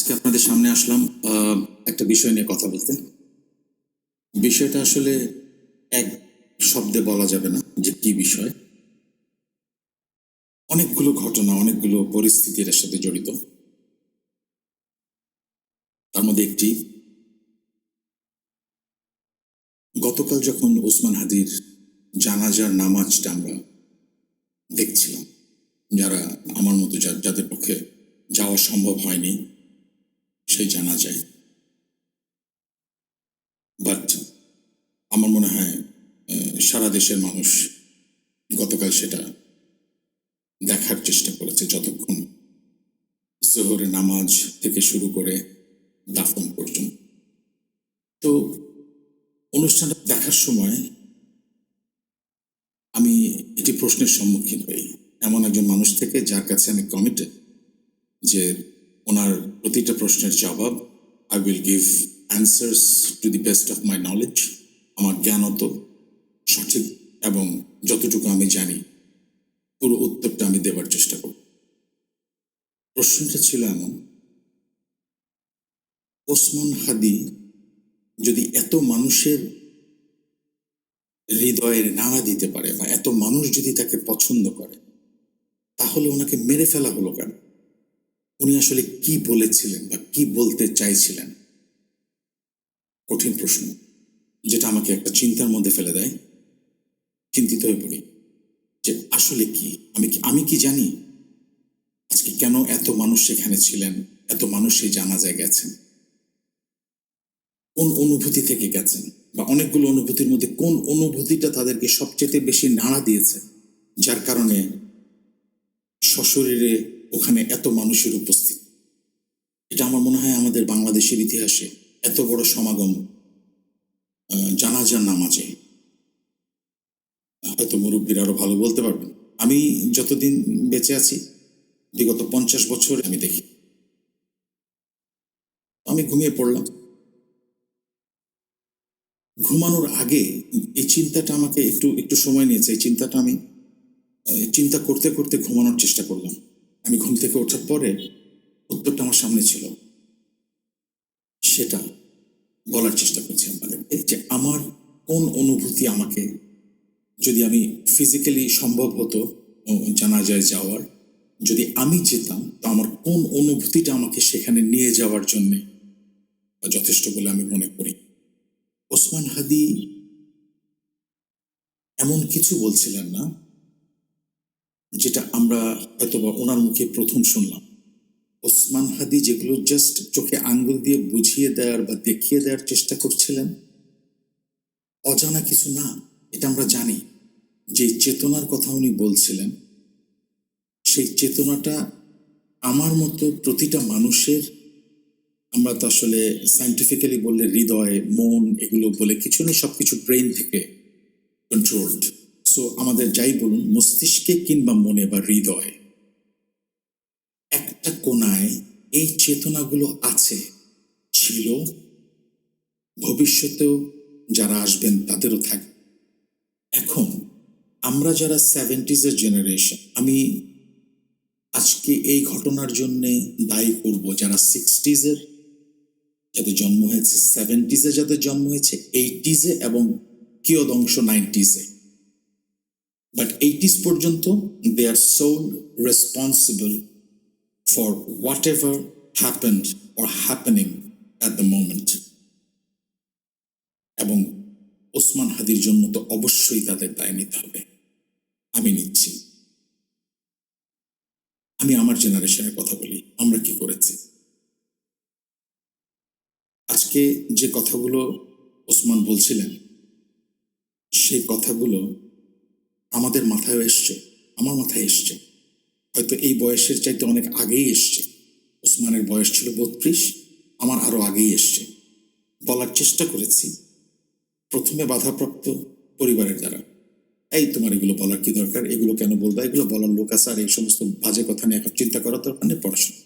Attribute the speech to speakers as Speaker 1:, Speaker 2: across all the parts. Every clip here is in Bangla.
Speaker 1: আজকে আপনাদের সামনে আসলাম একটা বিষয় নিয়ে কথা বলতে। বিষয়টা আসলে এক শব্দে বলা যাবে না যে কি বিষয়। অনেকগুলো ঘটনা, অনেকগুলো পরিস্থিতি এর সাথে জড়িত। তার মধ্যে একটি, গতকাল যখন ওসমান হাদির জানাজার নামাজটা আমরা দেখছিলাম, যারা আমার মতো যাদের পক্ষে যাওয়া সম্ভব হয়নি সেই জানাজায়, বাট আমার মনে হয় সারা দেশের মানুষ গতকাল সেটা দেখার চেষ্টা করেছে, যতক্ষণ জোহরের নামাজ থেকে শুরু করে দাফন পর্যন্ত। তো অনুষ্ঠানটা দেখার সময় আমি একটি প্রশ্নের সম্মুখীন হই এমন একজন মানুষ থেকে, যার কাছে আমি কমিটেড যে ওনার প্রতিটা প্রশ্নের জবাব I will give answers to the best of my knowledge. আমার জ্ঞানত সঠিক এবং যতটুকু আমি জানি পুরো উত্তরটা আমি দেবার চেষ্টা করব। প্রশ্নটা ছিল এমন: ওসমান হাদি যদি এত মানুষের হৃদয়ের নাড়া দিতে পারে বা এত মানুষ যদি তাকে পছন্দ করে, তাহলে ওনাকে মেরে ফেলা হলো কেন? উনি আসলে কি বলেছিলেন বা কি বলতে চাইছিলেন? কঠিন প্রশ্ন, যেটা আমাকে একটা চিন্তার মধ্যে ফেলে দেয়। চিন্তিত হয়ে পড়ি যে আসলে কি, আমি কি জানি আজকে কেন এত মানুষ সেখানে ছিলেন, এত মানুষ সেই জানাজায় গেছেন, কোন অনুভূতি থেকে গেছেন, বা অনেকগুলো অনুভূতির মধ্যে কোন অনুভূতিটা তাদেরকে সবচেয়ে বেশি নাড়া দিয়েছে, যার কারণে সশরীরে ওখানে এত মানুষের উপস্থিত। এটা আমার মনে হয় আমাদের বাংলাদেশের ইতিহাসে এত বড় সমাগম জানাজার নামাজে হয়তো মুরব্বীরা আরো ভালো বলতে পারবেন। আমি যতদিন বেঁচে আছি, বিগত 50 বছর আমি দেখি। আমি ঘুমিয়ে পড়লাম। ঘুমানোর আগে এই চিন্তাটা আমাকে একটু একটু সময় নিয়েছে। এই চিন্তাটা আমি চিন্তা করতে করতে ঘুমানোর চেষ্টা করলাম। আমি ঘুম থেকে ওঠার পরে উত্তরটা আমার সামনে ছিল, সেটা বলার চেষ্টা করছি আপনাদেরকে যে আমার কোন অনুভূতি আমাকে, যদি আমি ফিজিক্যালি সম্ভব হতো জানাজায় যাওয়ার, যদি আমি যেতাম, তো আমার কোন অনুভূতিটা আমাকে সেখানে নিয়ে যাওয়ার জন্যে যথেষ্ট বলে আমি মনে করি। ওসমান হাদি এমন কিছু বলছিলেন না যেটা আমরা হয়তোবা ওনার মুখে প্রথম শুনলাম। ওসমান হাদি যেগুলো জাস্ট চোখে আঙ্গুল দিয়ে বুঝিয়ে দেওয়ার বা দেখিয়ে দেওয়ার চেষ্টা করছিলেন, অজানা কিছু না, এটা আমরা জানি। যে চেতনার কথা উনি বলছিলেন, সেই চেতনাটা আমার মতো প্রতিটা মানুষের, আমরা তো আসলে সায়েন্টিফিক্যালি বললে হৃদয়, মন এগুলো বলে কিছু নেই, সবকিছু ব্রেইন থেকে কন্ট্রোলড। সো আমাদের যাই বলুন, মস্তিষ্কে কিংবা মনে বা হৃদয় একটা কোনায় এই চেতনাগুলো আছে, ছিল, ভবিষ্যতেও যারা আসবেন তাদেরও থাকবে। এখন আমরা যারা 70s জেনারেশন, আমি আজকে এই ঘটনার জন্য দায়ী করব যারা 60s যাদের জন্ম হয়েছে, 70s যাদের জন্ম হয়েছে, 80s এবং কিয়দংশ 90s। বাট 80s পর্যন্ত they are sole responsible for whatever happened or happening at the moment. এবং ওসমান হাদির জন্য তো অবশ্যই তাদের দায় নিতে হবে। আমি নিচ্ছি। আমি আমার জেনারেশনের কথা বলি, আমরা কি করেছি। আজকে যে কথাগুলো ওসমান বলছিলেন, সেই কথাগুলো আমাদের মাথায় এসছে, আমার মাথায় এসছে, হয়তো এই বয়সের চাইতে অনেক আগেই এসছে। ওসমানের বয়স ছিল 32, আমার আরো আগেই এসছে। বলার চেষ্টা করেছি, প্রথমে বাধাপ্রাপ্ত পরিবারের দ্বারা, এই তোমার এগুলো বলার কি দরকার, এগুলো কেন বলবা, এগুলো বলার লোক আছে, আর এই সমস্ত বাজে কথা নিয়ে এখন চিন্তা করার দরকার নেই, পড়াশোনা।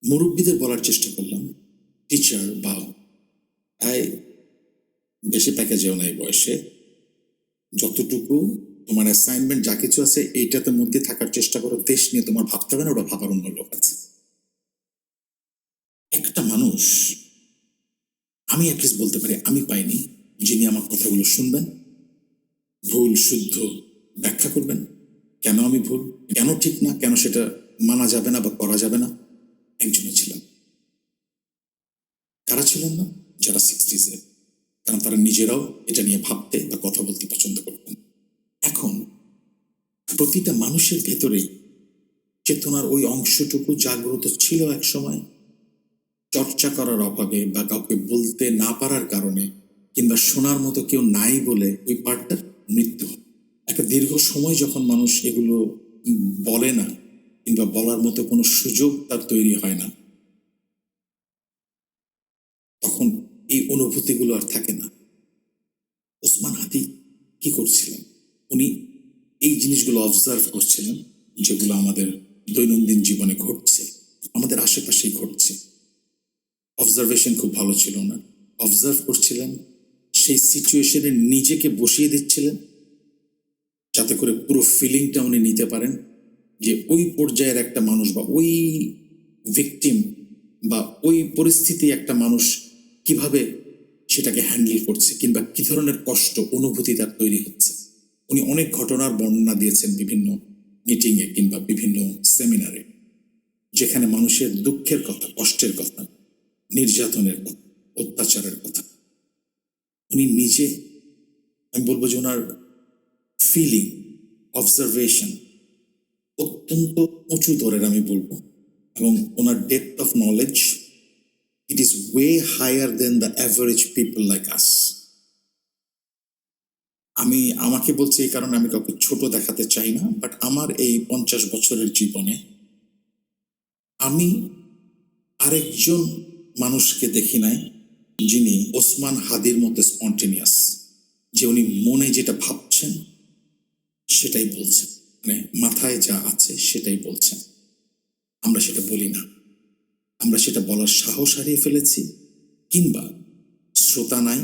Speaker 1: মুরব্বীদের বলার চেষ্টা করলাম, টিচার বা এই বেশি প্যাকেজেও নাই বয়সে, যতটুকু তোমার অ্যাসাইনমেন্ট যা কিছু আছে এইটাতে মধ্যে থাকার চেষ্টা করো, দেশ নিয়ে তোমার ভাবতে হবে না, ওটা ভাবার অন্য লোক আছে। একটা মানুষ, আমি অ্যাটলিস্ট বলতে পারি আমি পাইনি, যিনি আমার কথাগুলো শুনবেন, ভুল শুদ্ধ ব্যাখ্যা করবেন, কেন আমি ভুল, কেন ঠিক না, কেন সেটা মানা যাবে না বা করা যাবে না। একজনও ছিলেন। কারা ছিলেন না? যারা সিক্সটিজে, কারণ তারা নিজেরাও এটা নিয়ে ভাবতে বা কথা বলতে পছন্দ করতেন। এখন প্রতিটা মানুষের ভেতরেই চেতনার ওই অংশটুকু জাগ্রত ছিল এক সময়, চর্চা করার অভাবে বা কাউকে বলতে না পারার কারণে কিংবা শোনার মতো কেউ নাই বলে ওই পার্টটার মৃত্যু হয়। একটা দীর্ঘ সময় যখন মানুষ এগুলো বলে না কিংবা বলার মতো কোনো সুযোগ তার তৈরি হয় না, তখন এই অনুভূতিগুলো আর থাকে না। ওসমান হাদি কি করছিলেন? উনি এই জিনিসগুলো অবজার্ভ করছিলেন, যেগুলো আমাদের দৈনন্দিন জীবনে ঘটছে, আমাদের আশেপাশেই ঘটছে। অবজারভেশন খুব ভালো ছিল না, অবজার্ভ করছিলেন, সেই সিচুয়েশনে নিজেকে বসিয়ে দিচ্ছিলেন যাতে করে পুরো ফিলিংটা উনি নিতে পারেন যে ওই পর্যায়ের একটা মানুষ বা ওই ভিকটিম বা ওই পরিস্থিতি একটা মানুষ কিভাবে সেটাকে হ্যান্ডেল করছে কিংবা কি ধরনের কষ্ট অনুভূতি তার তৈরি হচ্ছে। উনি অনেক ঘটনার বর্ণনা দিয়েছেন বিভিন্ন মিটিংয়ে কিংবা বিভিন্ন সেমিনারে, যেখানে মানুষের দুঃখের কথা, কষ্টের কথা, নির্যাতনের কথা, অত্যাচারের কথা উনি নিজে, আমি বলবো যে ওনার ফিলিং, অবজারভেশন অত্যন্ত উঁচু দরের আমি বলবো, এবং ওনার depth of knowledge, it is way higher than the average people like us. আমি আমাকে বলছি এই কারণে আমি কাউকে ছোট দেখাতে চাই না, বাট আমার এই 50 বছরের জীবনে আমি আরেকজন মানুষকে দেখি নাই যিনি ওসমান হাদির মতো স্পন্টেনিয়াস, যে উনি মনে যেটা ভাবছেন সেটাই বলছেন, মানে মাথায় যা আছে সেটাই বলছেন। আমরা সেটা বলি না, আমরা সেটা বলার সাহস হারিয়ে ফেলেছি, কিংবা শ্রোতা নাই,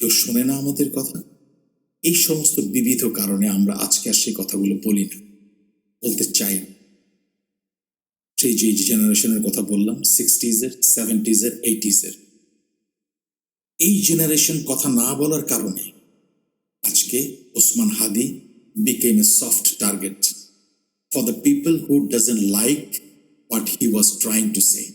Speaker 1: কেউ শোনে না আমাদের কথা। এই সমস্ত বিবিধ কারণে আমরা আজকে আর সেই কথাগুলো বলি না, বলতে চাই না। সেই যে জেনারেশনের কথা বললাম, সিক্সটিজের, সেভেন্টিজের, এইটিজের, এই জেনারেশন কথা না বলার কারণে আজকে ওসমান হাদি became a soft target for the people who doesn't like what he was trying to say.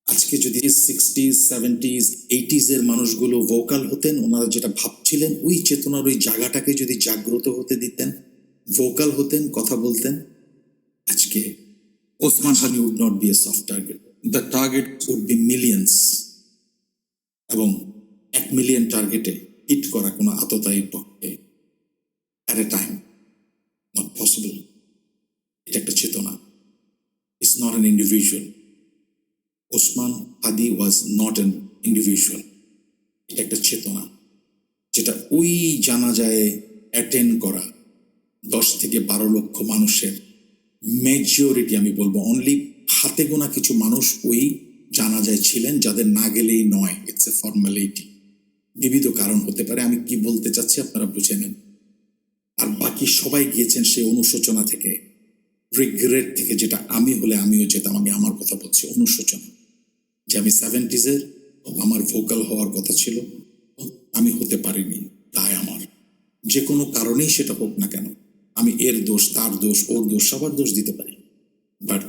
Speaker 1: আজকে যদি সিক্সটিজ, সেভেন্টিজ, এইটিজের মানুষগুলো ভোকাল হতেন, ওনারা যেটা ভাবছিলেন ওই চেতনার ওই জায়গাটাকে যদি জাগ্রত হতে দিতেন, ভোকাল হতেন, কথা বলতেন, আজকে ওসমান হাদি would not be a soft target. The target would be millions. এবং 1 মিলিয়ন টার্গেটে হিট করা কোনো আততায়ীর পক্ষে at a time not possible. এটা একটা চেতনা, it's not an individual. Osman Hadi was not an individual. এটা একটা চেতনা, যেটা ওই জানাজায় অ্যাটেন্ড করা 10 থেকে 12 লক্ষ মানুষের মেজরিটি, আমি বলবো অনলি হাতে গোনা কিছু মানুষ ওই জানাজায় ছিলেন, যাদের না গেলেই নয়, ইটস এ ফর্মালিটি। বিবিধ কারণ হতে পারে, আমি কি বলতে চাচ্ছি আপনারা বুঝে নেন। আর বাকি সবাই গিয়েছেন সেই অনুশোচনা থেকে, রিগ্রেট থেকে, যেটা আমি হলে আমিও যেতাম। আমি আমার কথা বলছি, অনুশোচনা, যে আমি সেভেন্টিজের, আমার ভোকাল হওয়ার কথা ছিল, আমি হতে পারিনি, তাই আমার যে কোনো কারণেই সেটা হোক না কেন, আমি এর দোষ, তার দোষ, ওর দোষ, সবার দোষ দিতে পারি, বাট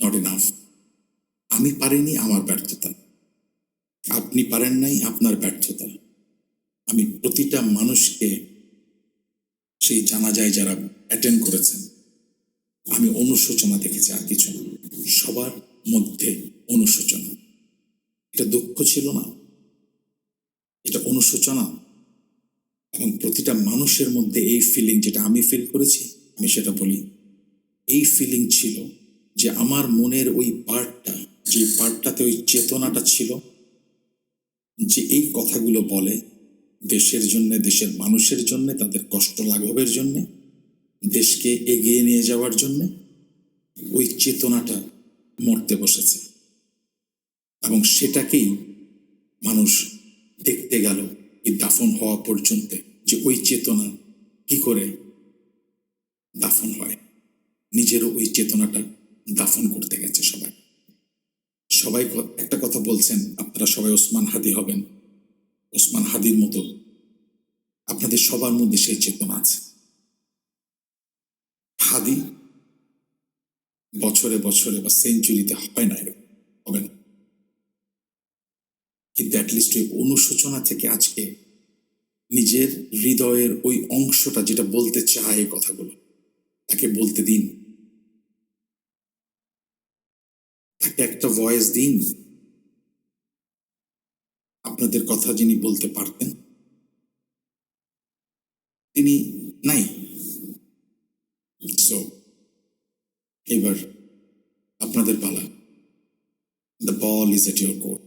Speaker 1: নট এনাফ। আমি পারিনি, আমার ব্যর্থতা। আপনি পারেন নাই, আপনার ব্যর্থতা। আমি প্রতিটা মানুষকে সেই জানাজায় যারা অ্যাটেন্ড করেছেন, আমি অনুশোচনা দেখেছি, আর কিছু না। সবার মধ্যে অনুশোচনা। এটা দুঃখ ছিল না, এটা অনুশোচনা। এবং প্রতিটা মানুষের মধ্যে এই ফিলিং, যেটা আমি ফিল করেছি, আমি সেটা বলি, এই ফিলিং ছিল যে আমার মনের ওই পার্টটা, যে পার্টটাতে ওই চেতনাটা ছিল, যে এই কথাগুলো বলে দেশের জন্য, দেশের মানুষের জন্য, তাদের কষ্ট লাঘবের জন্য, দেশকে এগিয়ে নিয়ে যাওয়ার জন্য, ওই চেতনাটা মরতে বসেছে। এবং সেটাকেই মানুষ দেখতে গেল এই দাফন হওয়া পর্যন্ত, যে ওই চেতনা কি করে দাফন হয়। নিজেরও ওই চেতনাটা দাফন করতে গেছে সবাই। সবাই একটা কথা বলছেন, আপনারা সবাই ওসমান হাদি হবেন। ওসমান হাদির মতো আপনাদের সবার মধ্যে সেই চেতনা আছে। হাদি বছরে বছরে বা সেঞ্চুরিতে হয় না, এরকম হবে না, কিন্তু অ্যাটলিস্ট ওই অনুশোচনা থেকে আজকে নিজের হৃদয়ের ওই অংশটা যেটা বলতে চায় এই কথাগুলো, তাকে বলতে দিন, তাকে একটা ভয়েস দিন। আপনাদের কথা যিনি বলতে পারতেন তিনি নাই। সো এবার আপনাদের পালা। The ball is at your court.